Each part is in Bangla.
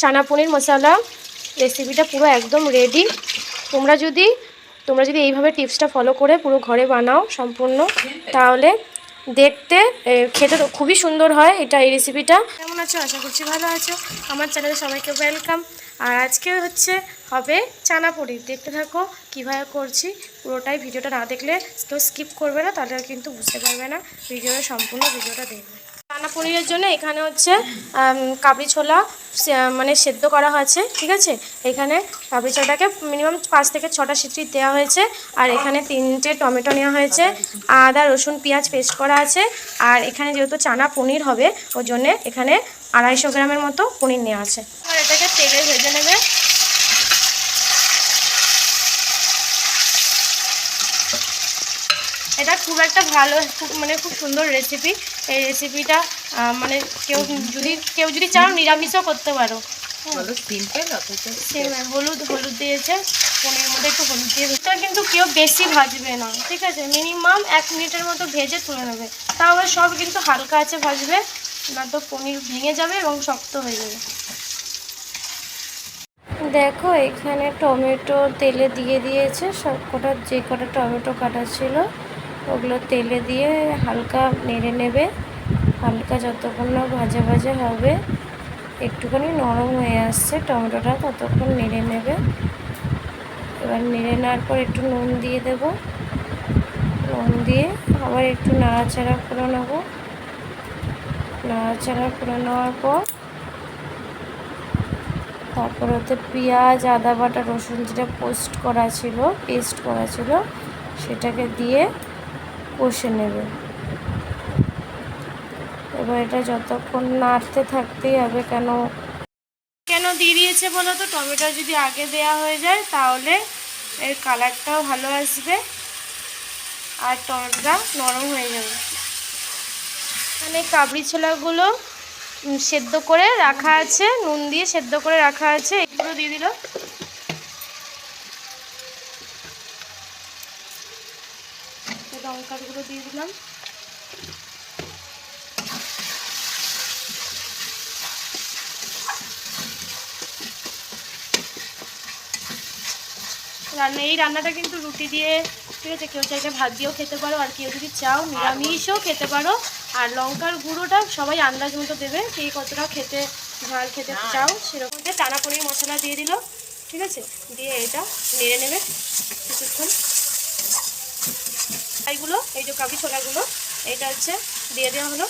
চানা পনির মশলা রেসিপিটা পুরো একদম রেডি। তোমরা যদি এইভাবে টিপসটা ফলো করে পুরো ঘরে বানাও সম্পূর্ণ, তাহলে দেখতে খেতে তো খুবই সুন্দর হয় এই রেসিপিটা। কেমন আছো? আশা করছি ভালো আছো। আমার চ্যানেলে সবাইকে ওয়েলকাম। আর আজকে হবে চানা পনির। দেখতে থাকো কীভাবে করছি পুরোটাই। ভিডিওটা না দেখলে কেউ স্কিপ করবে না, তাহলে কিন্তু বুঝতে পারবে না। সম্পূর্ণ ভিডিওটা দেখবে। চানা পনিরের জন্য এখানে কাবলি ছোলা মানে সেদ্ধ করা হয়েছে, ঠিক আছে। এখানে কাবলি ছোলাটাকে মিনিমাম 5 থেকে 6টা সিটি দেওয়া হয়েছে। আর এখানে 3টে টমেটো নেওয়া হয়েছে, আদা রসুন পেঁয়াজ পেস্ট করা আছে। আর এখানে যেহেতু চানা পনির হবে ওর জন্য এখানে 250 গ্রামের মতো পনির নেওয়া আছে। আর এটাকে তেলে ভেজে নেবে। এটা খুব একটা ভালো, খুব সুন্দর রেসিপি। এই রেসিপিটা মানে কেউ যদি চাও নিরামিষও করতে পারো। হলুদ দিয়েছে পনিরের মধ্যে, একটু হলুদ দিয়ে এটা কিন্তু কেউ বেশি ভাজবে না, ঠিক আছে। মিনিমাম 1 মিনিটের মতো ভেজে তুলে নেবে। তাহলে সব কিন্তু হালকা আছে ভাজবে, না তো পনির ভেঙে যাবে এবং শক্ত হয়ে যাবে। দেখো এখানে টমেটো তেলে দিয়ে দিয়েছে। সব কটা যে কটা টমেটো কাটা ছিল ওগুলো তেলে দিয়ে হালকা নেড়ে নেবে। হালকা যতক্ষণ না ভাজা ভাজা হবে, একটুখানি নরম হয়ে আসছে টমেটোটা, ততক্ষণ নেড়ে নেবে। এবার নেড়ে নেওয়ার পর একটু নুন দিয়ে দেব। নুন দিয়ে আবার একটু নাড়াচাড়া করে নেব। নাড়াচাড়া করে নেওয়ার পর তারপর ওতে পেঁয়াজ আদা বাটা রসুন যেটা পেস্ট করা ছিল সেটাকে দিয়ে কষে নেবে। এবার এটা যতক্ষণ নাড়তে থাকতেই হবে। কেন দিয়ে দিয়েছে বলো তো? টমেটো যদি আগে দেয়া হয়ে যায় তাহলে এর কালারটাও ভালো আসবে আর টমেটোটা নরম হয়ে যাবে। মানে কাবলি ছোলাগুলো সেদ্ধ করে রাখা আছে, নুন দিয়ে সেদ্ধ করে রাখা আছে, এগুলো দিয়ে দিল। লঙ্কাগুলো দিয়ে দিলাম। এই রান্নাটা কিন্তু রুটি দিয়ে, ঠিক আছে, কেউ চাইলে ভাত দিয়েও খেতে পারো, আর কেউ যদি চাও নিরামিষও খেতে পারো। আর লঙ্কার গুঁড়োটা সবাই আন্দাজ মতো দেবে, কে কতটা ঝাল খেতে চাও সেরকম। চানা পনির মশলা দিয়ে দিল, ঠিক আছে। দিয়ে এটা নেড়ে নেবে কিছুক্ষণ। এই যে কাবলি ছোলাগুলো এটা দিয়ে দেওয়া হলো।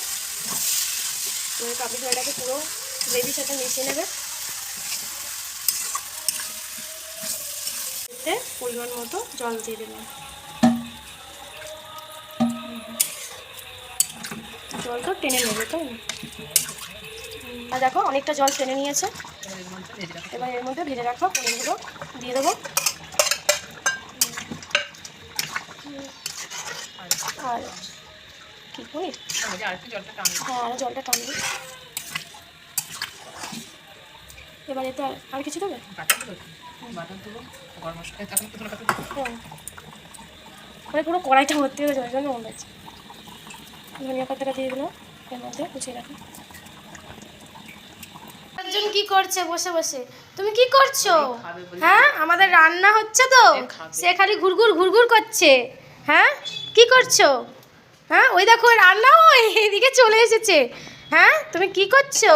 কাবলি ছোলাটাকে পুরো গ্রেভির সাথে মিশিয়ে নেবে। পরিমাণ মতো জল দিয়ে দিলাম। জল তো টেনে নেবে, তাই না? আর দেখো অনেকটা জল টেনে নিয়েছে। এবার এর মধ্যে ভেজে রাখা পনিরগুলো দিয়ে দেবো। আর কি পনির? হ্যাঁ, আরও জলটা টানবে। এবার এতে আর কিছু দেবে? মানে পুরো কড়াইটা ভর্তি হয়ে যাবে, জন্য মনে হচ্ছে। ধনিয়া পাতাটা দিয়ে দিলাম এর মধ্যে, কুচিয়ে রাখা। একজন কি করছে বসে বসে? তুমি কি করছো? হ্যাঁ, আমাদের রান্না হচ্ছে তো, সে খালি ঘুরঘুর করছে। হ্যাঁ, কি করছো? হ্যাঁ, ওই দেখো রান্না এইদিকে চলে এসেছে। হ্যাঁ, তুমি কি করছো?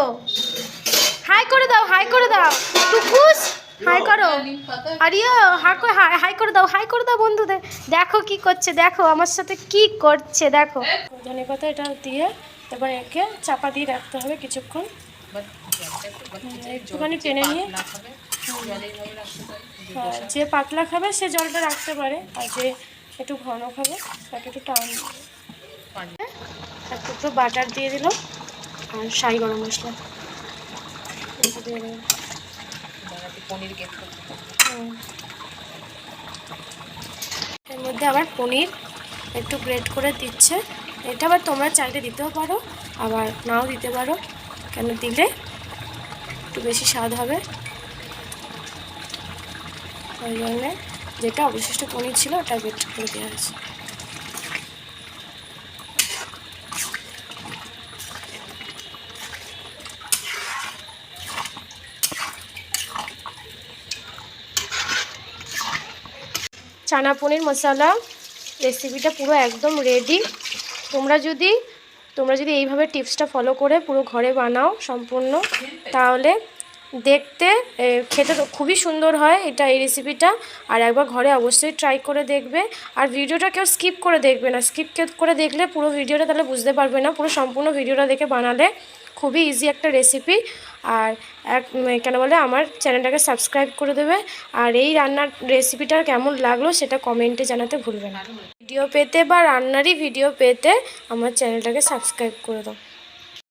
হাই করে দাও, হাই করে দাও টুকুস, হাই করো। আরিও হাই করে দাও বন্ধুদের। দেখো কি করছে, দেখো আমার সাথে কি করছে, দেখো। ধনে পাতা এটা দিয়ে এবার একে চাপা দিয়ে রাখতে হবে কিছুক্ষণ। একটুখানি টেনে নিয়ে, যে পাতলা খাবে সে জলটা রাখতে পারে, আর যে একটু ঘন খাবে তাকে একটু টান। এক টুকরো বাটার দিয়ে দিল আর শাহি গরম মশলা দিয়ে দিল। এর মধ্যে আবার পনির একটু গ্রেট করে দিচ্ছে। এটা আবার তোমরা চাইলে দিতেও পারো, আবার নাও দিতে পারো। কেন দিলে একটু বেশি স্বাদ হবে, ওই জন্যে যেটা অবশিষ্ট পনির ছিল ওটা গ্রেট করে দেওয়া হয়েছে। চানা পনির মশলা রেসিপিটা পুরো একদম রেডি। তোমরা যদি এইভাবে টিপসটা ফলো করে পুরো ঘরে বানাও সম্পূর্ণ, তাহলে দেখতে খেতে তো খুবই সুন্দর হয় এই রেসিপিটা। আর একবার ঘরে অবশ্যই ট্রাই করে দেখবে। আর ভিডিওটা কেউ স্কিপ করে দেখবে না, স্কিপ করে দেখলে পুরো ভিডিওটা তাহলে বুঝতে পারবে না। পুরো সম্পূর্ণ ভিডিওটা দেখে বানালে খুবই ইজি একটা রেসিপি। আর কেন বলে আমার চ্যানেলটাকে সাবস্ক্রাইব করে দেবে। আর এই রান্নার রেসিপিটা কেমন লাগলো সেটা কমেন্টে জানাতে ভুলবে না। ভিডিও পেতে বা রান্নারই ভিডিও পেতে আমার চ্যানেলটাকে সাবস্ক্রাইব করে দাও।